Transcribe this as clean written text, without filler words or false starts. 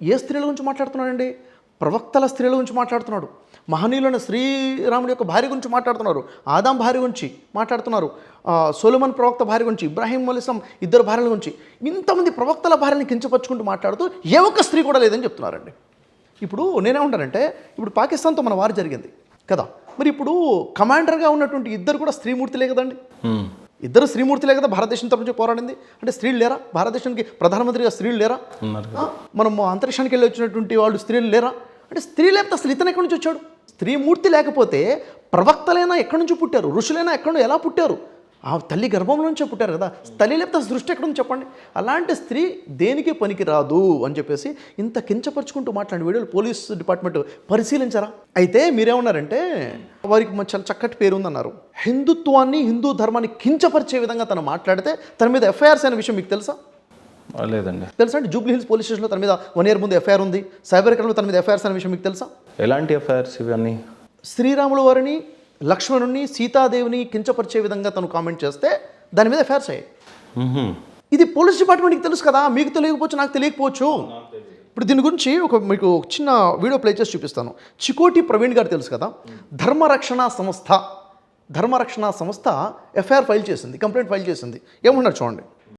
ఏ స్త్రీల గురించి మాట్లాడుతున్నాడండి? ప్రవక్తల స్త్రీల గురించి మాట్లాడుతున్నాడు. మహనీయులైన శ్రీరాముడి యొక్క భార్య గురించి మాట్లాడుతున్నారు. ఆదాం భార్య గురించి మాట్లాడుతున్నారు. సొలొమోన్ ప్రవక్త భార్య గురించి, ఇబ్రాహీం అలైహిస్సలాం ఇద్దరు భార్యల గురించి, ఇంతమంది ప్రవక్తల భార్యని కించపరుచుకుంటూ మాట్లాడుతూ ఏ ఒక్క స్త్రీ కూడా లేదని చెప్తున్నారండి. ఇప్పుడు నేనేమంటానంటే, ఇప్పుడు పాకిస్తాన్తో మన వారు జరిగింది కదా, మరి ఇప్పుడు కమాండర్గా ఉన్నటువంటి ఇద్దరు కూడా స్త్రీమూర్తిలే కదండి. ఇద్దరు స్త్రీమూర్తిలే కదా భారతదేశం తరపు నుంచి పోరాడింది. అంటే స్త్రీలు లేరా? భారతదేశానికి ప్రధానమంత్రిగా స్త్రీలు లేరా? మనం అంతరిక్షానికి వెళ్ళి వచ్చినటువంటి వాళ్ళు స్త్రీలు లేరా? అంటే స్త్రీ లేకపోతే అసలు ఇతను ఎక్కడి నుంచి వచ్చాడు? స్త్రీమూర్తి లేకపోతే ప్రవక్తలైనా ఎక్కడి నుంచి పుట్టారు? ఋషులైనా ఎక్కడి ఎలా పుట్టారు? ఆ తల్లి గర్భంలో నుంచే పుట్టారు కదా. తల్లి లేకపోతే సృష్టి ఎక్కడ నుంచి చెప్పండి? అలాంటి స్త్రీ దేనికి పనికి రాదు అని చెప్పేసి ఇంత కించపరుచుకుంటూ మాట్లాడిన వీడియోలు పోలీస్ డిపార్ట్మెంట్ పరిశీలించారా? అయితే మీరేమన్నారంటే, వారికి చాలా చక్కటి పేరు ఉందన్నారు. హిందుత్వాన్ని, హిందూ ధర్మాన్ని కించపరిచే విధంగా తను మాట్లాడితే తన మీద ఎఫ్ఐఆర్స్ అనే విషయం మీకు తెలుసా? లేదండి. తెలుసా అండి? జూబ్లీ హిల్స్ పోలీస్ స్టేషన్లో తన మీద 1 year ముందు ఎఫ్ఐఆర్ ఉంది. సైబర్ క్రైమ్లో తన మీద ఎఫ్ఐఆర్స్ అనే విషయం మీకు తెలుసా? ఎలాంటి ఎఫ్ఐఆర్స్ ఇవన్నీ? శ్రీరాముల వారిని, లక్ష్మణుని, సీతాదేవిని కించపరిచే విధంగా తను కామెంట్ చేస్తే దాని మీద ఎఫ్ఐఆర్స్ అయ్యాయి. ఇది పోలీస్ డిపార్ట్మెంట్కి తెలుసు కదా, మీకు తెలియకపోవచ్చు, నాకు తెలియకపోవచ్చు. ఇప్పుడు దీని గురించి మీకు చిన్న వీడియో ప్లే చేసి చూపిస్తాను. చికోటి ప్రవీణ్ గారు తెలుసు కదా, ధర్మరక్షణ సంస్థ ఎఫ్ఐఆర్ ఫైల్ చేసింది, కంప్లైంట్ ఫైల్ చేసింది. ఏమన్నారు చూడండి.